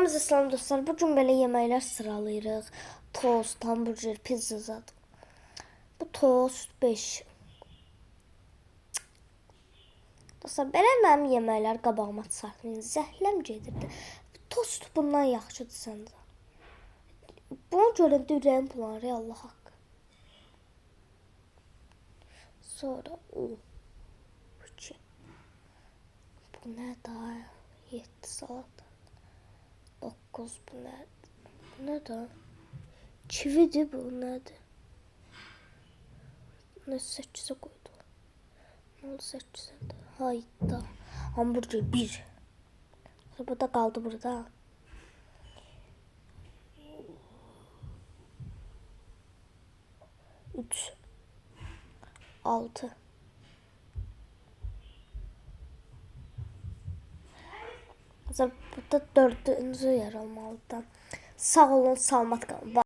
Hamınıza salam dostlar. Bugün belə yeməklər sıralayırıq. Tost, hamburger, pizza zad. Bu tost 5. Dostlar, belə mənim yeməklər qabağıma çıxartmayın. Zəhləm gedirdi. Tost bundan yaxşıdır səncə? Buna görə də ürəyim bulanır, Allah haqqı. Sonra o. Bu nə daha? 7 saat. 9 bu nədir? Bu nə da? Kividir bu nədir? Nə 8'e qoydu. Ne oldu 8'e de? Hayda. Hamburger 1. Bu da qaldı burada. Üç. 6. Burada 4. yer olmalıdır. Sağ olun, salamat qalın.